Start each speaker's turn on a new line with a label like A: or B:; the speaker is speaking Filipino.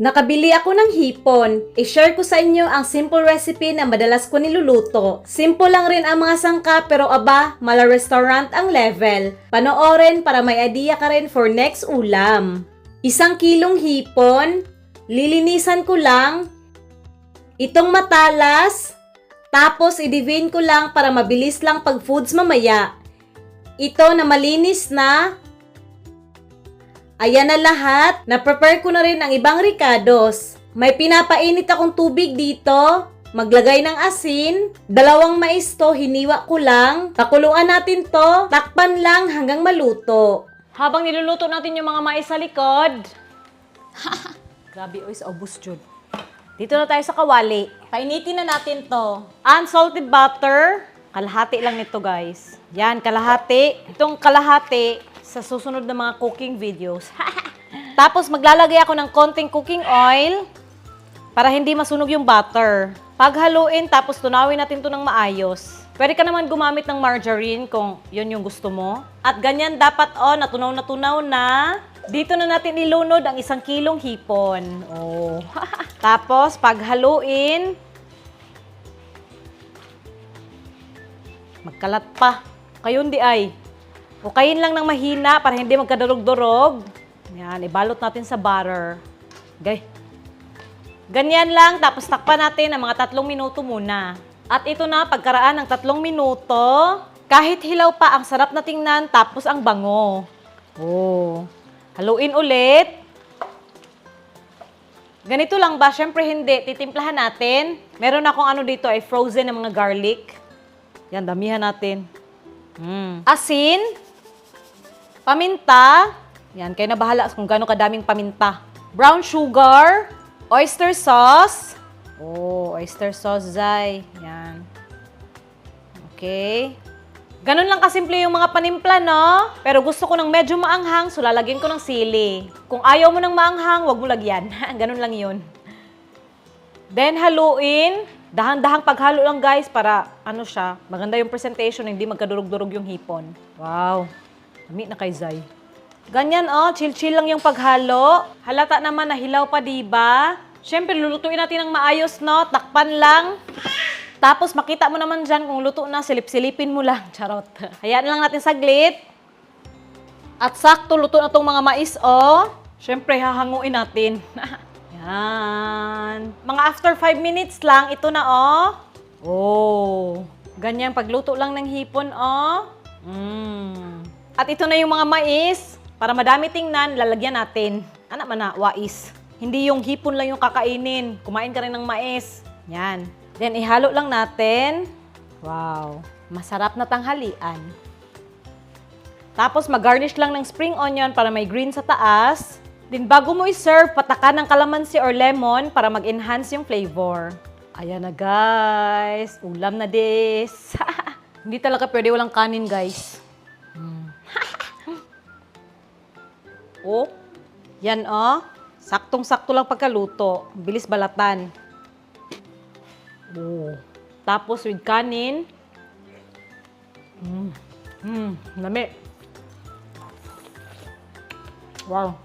A: Nakabili ako ng hipon. I-share ko sa inyo ang simple recipe na madalas ko niluluto. Simple lang rin ang mga sangkap pero aba, mala restaurant ang level. Panoorin para may idea ka rin for next ulam. 1 kilong hipon. Lilinisan ko lang. Itong matalas. Tapos i-divin ko lang para mabilis lang pag foods mamaya. Ito na malinis na. Ayan na lahat. Na-prepare ko na rin ang ibang ricados. May pinapainit akong tubig dito. Maglagay ng asin. 2 mais to, hiniwa ko lang. Pakuluan natin to. Takpan lang hanggang maluto. Habang niluluto natin yung mga mais sa likod. Grabe, oy, sa obus dyan. Dito na tayo sa kawali. Painitin na natin to. Unsalted butter. Kalahati lang nito, guys. Yan, kalahati. Itong kalahati sa susunod na mga cooking videos. Tapos maglalagay ako ng konting cooking oil para hindi masunog yung butter. Paghaluin, tapos tunawin natin to ng maayos. Pwede ka naman gumamit ng margarine kung yun yung gusto mo. At ganyan dapat, natunaw na tunaw na. Dito na natin ilunod ang 1 kilong hipon. Oh. Tapos, paghaluin, magkalat pa. Kayon di ay. Ukayin lang ng mahina para hindi magkadurog-durog. Yan, ibalot natin sa butter. Okay. Ganyan lang, tapos takpan natin ng mga 3 minuto muna. At ito na, pagkaraan ng 3 minuto, kahit hilaw pa, ang sarap na tingnan, tapos ang bango. Oh. Haluin ulit. Ganito lang ba? Siyempre hindi. Titimplahan natin. Meron akong dito ay frozen na mga garlic. Yan, damihan natin. Asin. Paminta. Yan, kayo na bahala kung gaano kadaming paminta. Brown sugar. Oyster sauce. Oh, oyster sauce, Zay. Yan. Okay. Ganun lang kasimple yung mga panimpla, no? Pero gusto ko ng medyo maanghang, so lalagyan ko ng sili. Kung ayaw mo ng maanghang, wag mo lagyan. Ganun lang yun. Then, haluin. Dahan-dahang paghalo lang, guys, para maganda yung presentation, hindi magkadurog-durog yung hipon. Wow. Dami na kay Zay. Ganyan, chill-chill lang yung paghalo. Halata naman na hilaw pa, diba? Siyempre, lulutuin natin ng maayos, no? Takpan lang. Tapos, makita mo naman dyan kung luto na, silip-silipin mo lang. Charot. Hayaan lang natin saglit. At sakto, luto na tong mga mais, Siyempre, hahanguin natin. Yan. Mga after 5 minutes lang, ito na, Oh. Ganyan, pagluto lang ng hipon, At ito na yung mga mais. Para madami tingnan, lalagyan natin. Anak man na, wais. Hindi yung hipon lang yung kakainin. Kumain ka rin ng mais. Yan. Then, ihalo lang natin. Wow. Masarap na tanghalian. Tapos, mag-garnish lang ng spring onion para may green sa taas. Then, bago mo i-serve, patakan ng calamansi or lemon para mag-enhance yung flavor. Ayan na, guys. Ulam na this. Hindi talaga pwede walang kanin, guys. Oh, yan, saktong-sakto lang pagkaluto. Bilis balatan. Oh. Tapos with kanin. Lami. Wow.